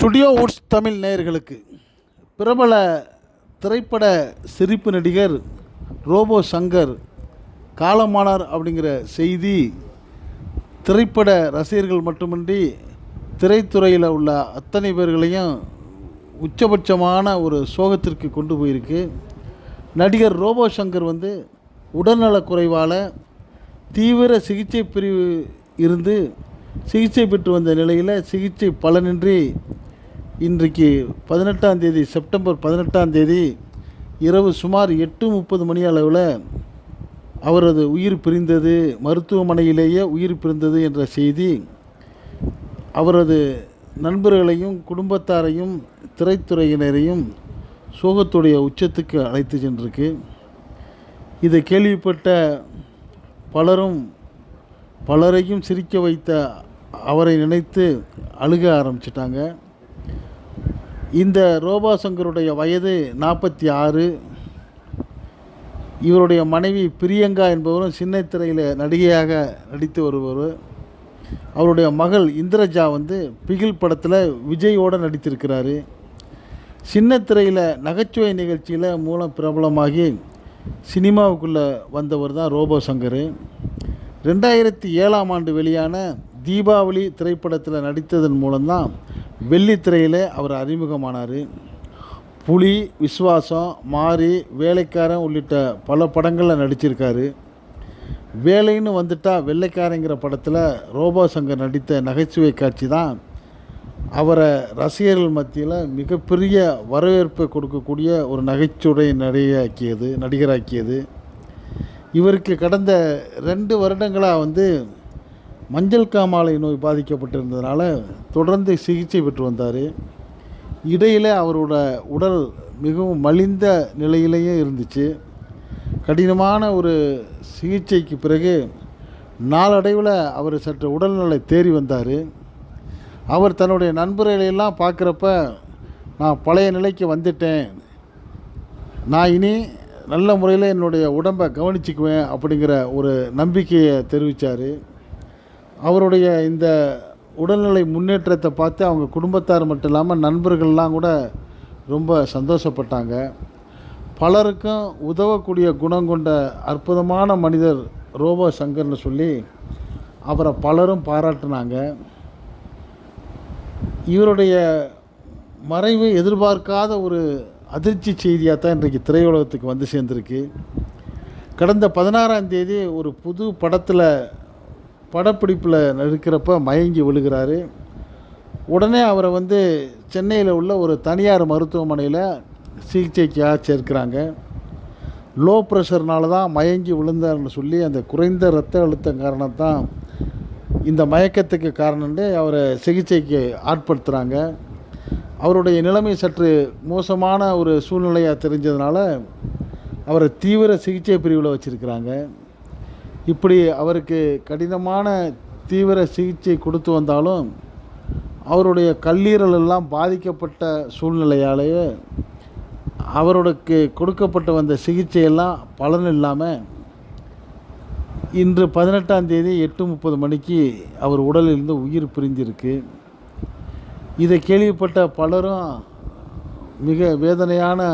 Studio Woods Tamil நேயர்களுக்கு பிரபல திரைப்பட சிரிப்பு நடிகர் ரோபோ சங்கர் காலமானார் அப்படிங்கிற செய்தி திரைப்பட ரசிகர்கள் மட்டுமின்றி திரைத்துறையில் உள்ள அத்தனை பேர்களையும் உச்சபட்சமான ஒரு சோகத்திற்கு கொண்டு போயிருக்கு. நடிகர் ரோபோ சங்கர் உடல்நலக்குறைவால் தீவிர சிகிச்சை பிரிவு இருந்து சிகிச்சை பெற்று வந்த நிலையில் சிகிச்சை பலனின்றி இன்றைக்கு 18ஆம் தேதி செப்டம்பர் 18ஆம் தேதி இரவு சுமார் 8:30 மணி அளவில் அவரது உயிர் பிரிந்தது, மருத்துவமனையிலேயே உயிர் பிரிந்தது என்ற செய்தி அவரது நண்பர்களையும் குடும்பத்தாரையும் திரைத்துறையினரையும் சோகத்துடைய உச்சத்துக்கு அழைத்து சென்றிருக்கு. இதை கேள்விப்பட்ட பலரையும் சிரிக்க வைத்த அவரை நினைத்து அழுக ஆரம்பிச்சிட்டாங்க. இந்த ரோபோ சங்கருடைய வயது 46. இவருடைய மனைவி பிரியங்கா என்பவரும் சின்ன திரையில் நடிகையாக நடித்து வருபவர். அவருடைய மகள் இந்திரஜா பிகில் படத்தில் விஜயோடு நடித்திருக்கிறாரு. சின்ன திரையில் நகைச்சுவை நிகழ்ச்சியில் மூலம் பிரபலமாகி சினிமாவுக்குள்ளே வந்தவர் தான் ரோபோ சங்கர். 2007ஆம் ஆண்டு வெளியான தீபாவளி திரைப்படத்தில் நடித்ததன் மூலம்தான் வெள்ளித்திரையில் அவர் அறிமுகமானார். புலி, விஸ்வாசம், மாரி, வேலைக்காரன் உள்ளிட்ட பல படங்களில் நடிச்சிருக்காரு. வேலைன்னு வந்துட்டால் வெள்ளைக்காரங்கிற படத்தில் ரோபோ சங்கர் நடித்த நகைச்சுவை காட்சி தான் அவரை ரசிகர்கள் மத்தியில் மிகப்பெரிய வரவேற்பை கொடுக்கக்கூடிய ஒரு நகைச்சுவை நடிகராக்கியது. இவருக்கு கடந்த 2 வருடங்களாக மஞ்சள் காமாலை நோய் பாதிக்கப்பட்டிருந்ததுனால தொடர்ந்து சிகிச்சை பெற்று வந்தார். இடையில் அவரோட உடல் மிகவும் மலிந்த நிலையிலேயே இருந்துச்சு. கடினமான ஒரு சிகிச்சைக்கு பிறகு நாளடைவில் அவர் சற்று உடல்நிலை தேறி வந்தார். அவர் தன்னுடைய நண்பர்களையெல்லாம் பார்க்குறப்ப, நான் பழைய நிலைக்கு வந்துட்டேன், நான் இனி நல்ல முறையில் என்னுடைய உடம்பை கவனிச்சிக்குவேன் அப்படிங்கிற ஒரு நம்பிக்கையை தெரிவித்தார். அவருடைய இந்த உடல்நிலை முன்னேற்றத்தை பார்த்து அவங்க குடும்பத்தார் மட்டும் இல்லாமல் நண்பர்கள்லாம் கூட ரொம்ப சந்தோஷப்பட்டாங்க. பலருக்கும் உதவக்கூடிய குணம் கொண்ட அற்புதமான மனிதர் ரோபோ சங்கர்னு சொல்லி அவரை பலரும் பாராட்டினாங்க. இவருடைய மறைவு எதிர்பார்க்காத ஒரு அதிர்ச்சி செய்தியாக தான் இன்றைக்கு திரையுலகத்துக்கு சேர்ந்துருக்கு. கடந்த 16ஆம் தேதி ஒரு புது படப்பிடிப்பில் இருக்கிறப்ப மயங்கி விழுகிறாரு. உடனே அவரை சென்னையில் உள்ள ஒரு தனியார் மருத்துவமனையில் சிகிச்சைக்காக சேர்க்கிறாங்க. லோ ப்ரெஷர்னால தான் மயங்கி விழுந்தார்னு சொல்லி அந்த குறைந்த இரத்த அழுத்தம் காரணத்தான் இந்த மயக்கத்துக்கு காரணம்னு அவரை சிகிச்சைக்கு ஆட்படுத்துகிறாங்க. அவருடைய நிலைமை சற்று மோசமான ஒரு சூழ்நிலையாக தெரிஞ்சதுனால அவரை தீவிர சிகிச்சை பிரிவில் வச்சுருக்கிறாங்க. இப்படி அவருக்கு கடினமான தீவிர சிகிச்சை கொடுத்து வந்தாலும் அவருடைய கல்லீரல் எல்லாம் பாதிக்கப்பட்ட சூழ்நிலையாலேயே அவருக்கு கொடுக்கப்பட்டு வந்த சிகிச்சையெல்லாம் பலன் இல்லாமல் இன்று 18ஆம் தேதி 8:30 மணிக்கு அவர் உடலிலிருந்து உயிர் பிரிந்திருக்கு. இதை கேள்விப்பட்ட பலரும் மிக வேதனையான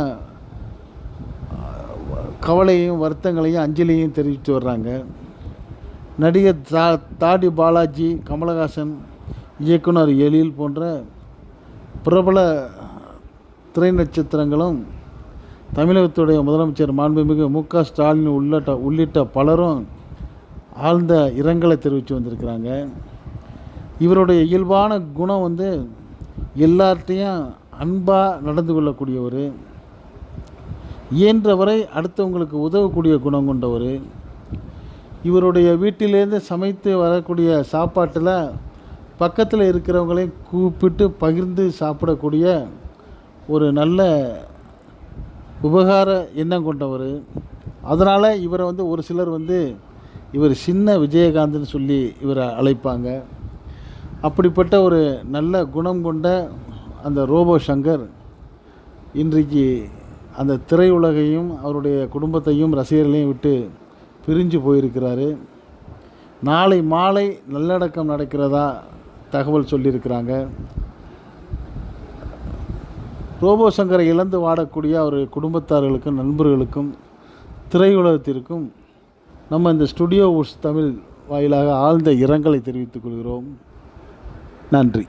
கவலையும் வருத்தங்களையும் அஞ்சலியும் தெரிவித்து வர்றாங்க. நடிகர் தாடி பாலாஜி, கமலஹாசன், இயக்குனர் எழில் போன்ற பிரபல திரை நட்சத்திரங்களும் தமிழகத்துடைய முதலமைச்சர் மாண்புமிகு மு.க. ஸ்டாலின் உள்ளிட்ட பலரும் ஆழ்ந்த இரங்கலை தெரிவித்து வந்திருக்கிறாங்க. இவருடைய இயல்பான குணம் எல்லார்ட்டையும் அன்பாக நடந்து கொள்ளக்கூடியவர், இயன்றவரை அடுத்தவங்களுக்கு உதவக்கூடிய குணம் கொண்டவர். இவருடைய வீட்டிலேருந்து சமைத்து வரக்கூடிய சாப்பாட்டில் பக்கத்தில் இருக்கிறவங்களையும் கூப்பிட்டு பகிர்ந்து சாப்பிடக்கூடிய ஒரு நல்ல உபகார எண்ணம் கொண்டவர். அதனால் இவரை ஒரு சிலர் இவர் சின்ன விஜயகாந்த்னு சொல்லி இவரை அழைப்பாங்க. அப்படிப்பட்ட ஒரு நல்ல குணம் கொண்ட அந்த ரோபோ சங்கர் இன்றைக்கு அந்த திரையுலகையும் அவருடைய குடும்பத்தையும் ரசிகர்களையும் விட்டு பிரிஞ்சு போயிருக்கிறாரு. நாளை மாலை நல்லடக்கம் நடக்கிறதா தகவல் சொல்லியிருக்கிறாங்க. ரோபோ சங்கரை இழந்து வாடக்கூடிய அவர் குடும்பத்தார்களுக்கும் நண்பர்களுக்கும் திரையுலகத்திற்கும் நம்ம இந்த ஸ்டுடியோ உட்ஸ் தமிழ் வாயிலாக ஆழ்ந்த இரங்கலை தெரிவித்துக் கொள்கிறோம். நன்றி.